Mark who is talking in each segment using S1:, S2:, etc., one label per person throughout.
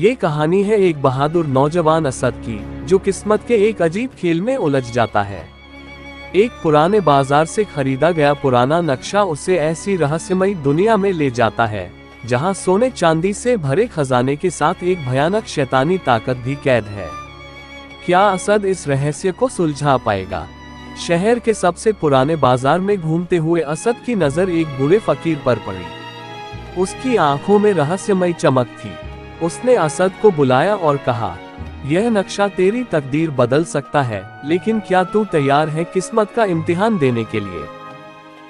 S1: ये कहानी है एक बहादुर नौजवान असद की, जो किस्मत के एक अजीब खेल में उलझ जाता है। एक पुराने बाजार से खरीदा गया पुराना नक्शा उसे ऐसी रहस्यमयी दुनिया में ले जाता है, जहां सोने चांदी से भरे खजाने के साथ एक भयानक शैतानी ताकत भी कैद है। क्या असद इस रहस्य को सुलझा पाएगा? शहर के सबसे पुराने बाजार में घूमते हुए असद की नजर एक बूढ़े फकीर पर पड़ी। उसकी आंखों में रहस्यमयी चमक थी। उसने असद को बुलाया और कहा, यह नक्शा तेरी तकदीर बदल सकता है, लेकिन क्या तू तैयार है किस्मत का इम्तिहान देने के लिए?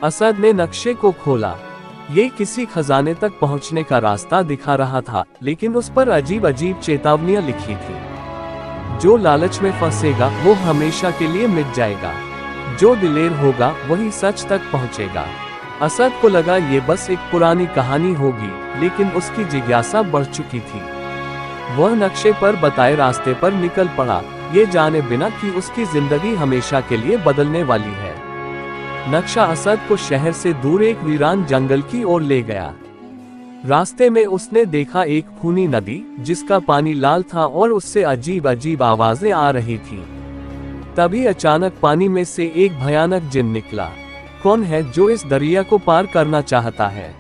S1: असद ने नक्शे को खोला। ये किसी खजाने तक पहुंचने का रास्ता दिखा रहा था, लेकिन उस पर अजीब अजीब चेतावनियां लिखी थी। जो लालच में फंसेगा वो हमेशा के लिए मिट जाएगा, जो दिलेर होगा वही सच तक पहुंचेगा। असद को लगा ये बस एक पुरानी कहानी होगी, लेकिन उसकी जिज्ञासा बढ़ चुकी थी। वह नक्शे पर बताए रास्ते पर निकल पड़ा, ये जाने बिना कि उसकी जिंदगी हमेशा के लिए बदलने वाली है। नक्शा असद को शहर से दूर एक वीरान जंगल की ओर ले गया। रास्ते में उसने देखा एक खूनी नदी, जिसका पानी लाल था और उससे अजीब अजीब आवाजें आ रही थी। तभी अचानक पानी में से एक भयानक जिन निकला। कौन है जो इस दरिया को पार करना चाहता है?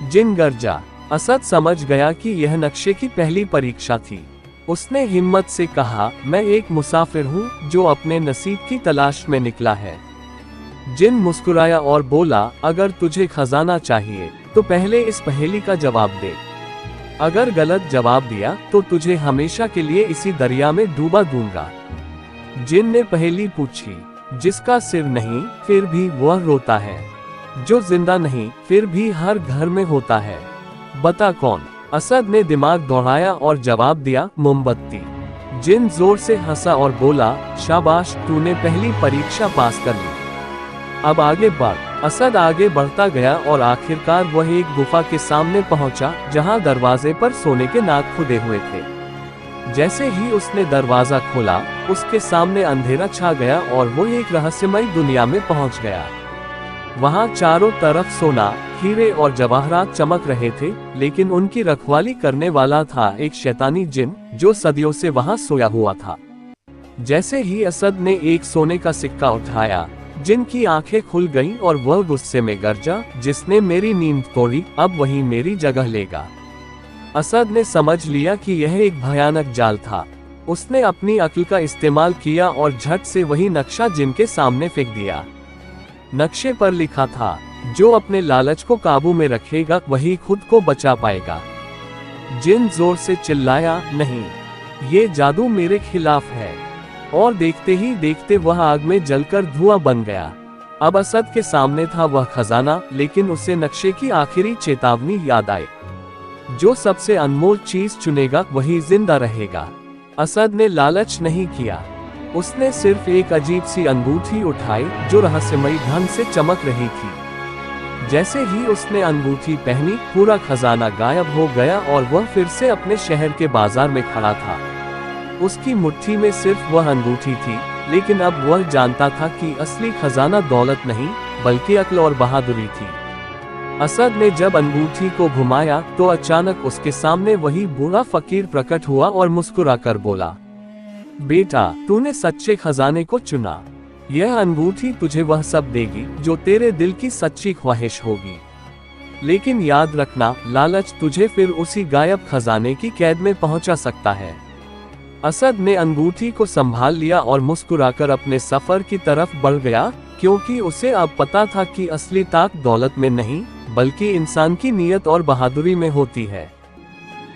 S1: जिन गरजा। असद समझ गया कि यह नक्शे की पहली परीक्षा थी। उसने हिम्मत से कहा, मैं एक मुसाफिर हूँ जो अपने नसीब की तलाश में निकला है। जिन मुस्कुराया और बोला, अगर तुझे खजाना चाहिए तो पहले इस पहेली का जवाब दे। अगर गलत जवाब दिया तो तुझे हमेशा के लिए इसी दरिया में डूबा दूंगा। जिन ने पहेली पूछी, जिसका सिर नहीं फिर भी वह रोता है, जो जिंदा नहीं फिर भी हर घर में होता है, बता कौन? असद ने दिमाग दौड़ाया और जवाब दिया, मोमबत्ती। जिन जोर से हंसा और बोला, शाबाश, तूने पहली परीक्षा पास कर ली। अब आगे बढ़। असद आगे बढ़ता गया और आखिरकार वह एक गुफा के सामने पहुंचा, जहां दरवाजे पर सोने के नाग खुदे हुए थे। जैसे ही उसने दरवाजा खोला, उसके सामने अंधेरा छा गया और वो एक रहस्यमयी दुनिया में पहुंच गया। वहां चारों तरफ सोना, हीरे और जवाहरात चमक रहे थे, लेकिन उनकी रखवाली करने वाला था एक शैतानी जिन, जो सदियों से वहां सोया हुआ था। जैसे ही असद ने एक सोने का सिक्का उठाया, जिन की आंखें खुल गईं और वह गुस्से में गरजा, जिसने मेरी नींद तोड़ी अब वही मेरी जगह लेगा। असद ने समझ लिया कि यह एक भयानक जाल था। उसने अपनी अक्ल का इस्तेमाल किया और झट से वही नक्शा जिन के सामने फेंक दिया। नक्शे पर लिखा था, जो अपने लालच को काबू में रखेगा वही खुद को बचा पाएगा। जिन जोर से चिल्लाया, नहीं, ये जादू मेरे खिलाफ है, और देखते ही देखते वह आग में जलकर धुआं बन गया। अब असद के सामने था वह खजाना, लेकिन उसे नक्शे की आखिरी चेतावनी याद आई, जो सबसे अनमोल चीज चुनेगा वही जिंदा रहेगा। असद ने लालच नहीं किया। उसने सिर्फ एक अजीब सी अंगूठी उठाई, जो रहस्यमयी ढंग से चमक रही थी। जैसे ही उसने अंगूठी पहनी, पूरा खजाना गायब हो गया और वह फिर से अपने शहर के बाजार में खड़ा था। उसकी मुट्ठी में सिर्फ वह अंगूठी थी, लेकिन अब वह जानता था कि असली खजाना दौलत नहीं, बल्कि अक्ल और बहादुरी थी। असद ने जब अंगूठी को घुमाया तो अचानक उसके सामने वही बूढ़ा फकीर प्रकट हुआ और मुस्कुराकर बोला, बेटा, तूने सच्चे खजाने को चुना। यह अंगूठी तुझे वह सब देगी जो तेरे दिल की सच्ची ख्वाहिश होगी। लेकिन याद रखना, लालच तुझे फिर उसी गायब खजाने की कैद में पहुंचा सकता है। असद ने अंगूठी को संभाल लिया और मुस्कुराकर अपने सफर की तरफ बढ़ गया, क्योंकि उसे अब पता था कि असली ताकत दौलत में नहीं, बल्कि इंसान की नीयत और बहादुरी में होती है।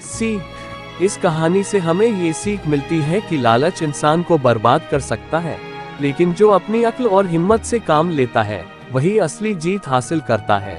S1: सीख। इस कहानी से हमें ये सीख मिलती है कि लालच इंसान को बर्बाद कर सकता है, लेकिन जो अपनी अक्ल और हिम्मत से काम लेता है वही असली जीत हासिल करता है।